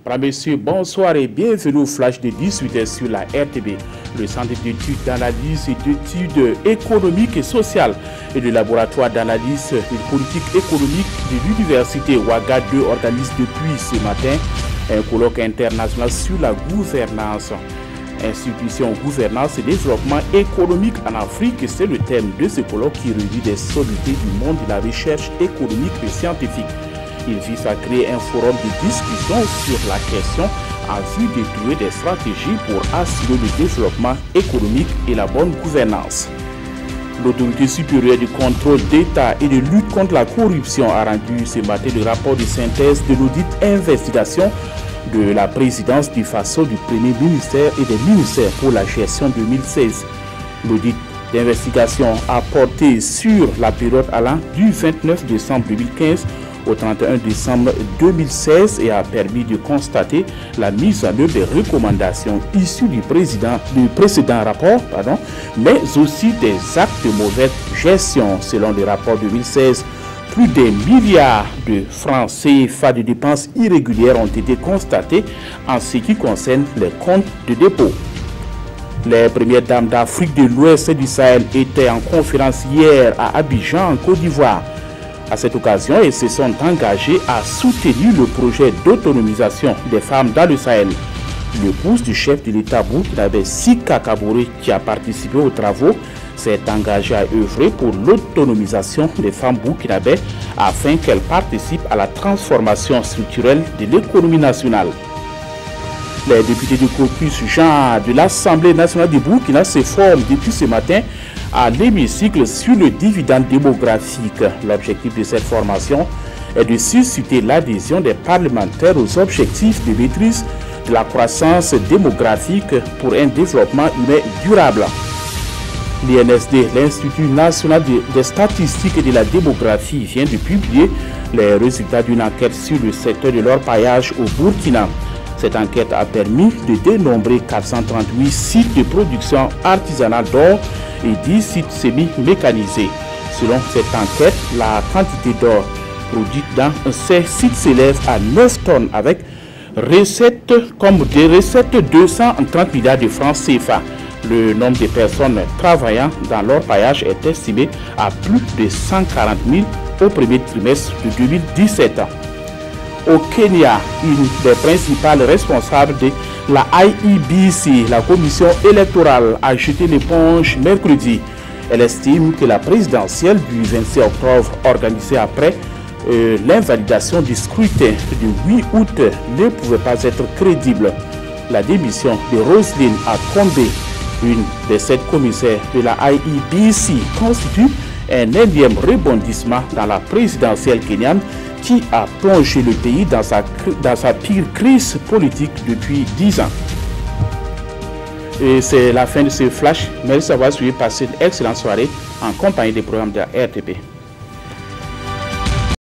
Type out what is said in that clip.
Mesdames, Messieurs, bonsoir et bienvenue au flash de 18h sur la RTB, le centre d'études d'analyse et d'études économiques et sociales et le laboratoire d'analyse et de politique économique de l'université Ouaga 2 organise depuis ce matin un colloque international sur la gouvernance. Institution, gouvernance et développement économique en Afrique, c'est le thème de ce colloque qui réunit des sommités du monde de la recherche économique et scientifique. Il vise à créer un forum de discussion sur la question en vue de trouver des stratégies pour assurer le développement économique et la bonne gouvernance. L'autorité supérieure du contrôle d'État et de lutte contre la corruption a rendu ce matin le rapport de synthèse de l'audit investigation de la présidence du FASO du Premier ministère et des ministères pour la gestion 2016. L'audit d'investigation a porté sur la période allant du 29 décembre 2015 au 31 décembre 2016 et a permis de constater la mise en œuvre des recommandations issues du précédent rapport, mais aussi des actes de mauvaise gestion. Selon le rapport 2016, plus d'un milliard de francs CFA de dépenses irrégulières ont été constatés en ce qui concerne les comptes de dépôt. Les premières dames d'Afrique de l'Ouest et du Sahel étaient en conférence hier à Abidjan, en Côte d'Ivoire. À cette occasion, elles se sont engagées à soutenir le projet d'autonomisation des femmes dans le Sahel. L'épouse du chef de l'État burkinabé Sika Kaboré, qui a participé aux travaux, s'est engagée à œuvrer pour l'autonomisation des femmes burkinabées afin qu'elles participent à la transformation structurelle de l'économie nationale. Les députés du caucus genre de l'Assemblée nationale du Burkina se forment depuis ce matin à l'hémicycle sur le dividende démographique. L'objectif de cette formation est de susciter l'adhésion des parlementaires aux objectifs de maîtrise de la croissance démographique pour un développement humain durable. L'INSD, l'Institut national des statistiques et de la démographie, vient de publier les résultats d'une enquête sur le secteur de l'orpaillage au Burkina. Cette enquête a permis de dénombrer 438 sites de production artisanale d'or et 10 sites semi-mécanisés. Selon cette enquête, la quantité d'or produite dans ces sites s'élève à 9 tonnes avec recettes de 230 milliards de francs CFA. Le nombre de personnes travaillant dans l'orpaillage est estimé à plus de 140 000 au premier trimestre de 2017. Au Kenya, une des principales responsables de la IEBC, la commission électorale, a jeté l'éponge mercredi. Elle estime que la présidentielle du 26 octobre, organisée après l'invalidation du scrutin du 8 août, ne pouvait pas être crédible. La démission de Roselyne Akombe, une des 7 commissaires de la IEBC, constitue un énième rebondissement dans la présidentielle kenyane qui a plongé le pays dans sa pire crise politique depuis 10 ans. Et c'est la fin de ce flash. Merci d'avoir suivi. Passez une excellente soirée en compagnie des programmes de la RTP.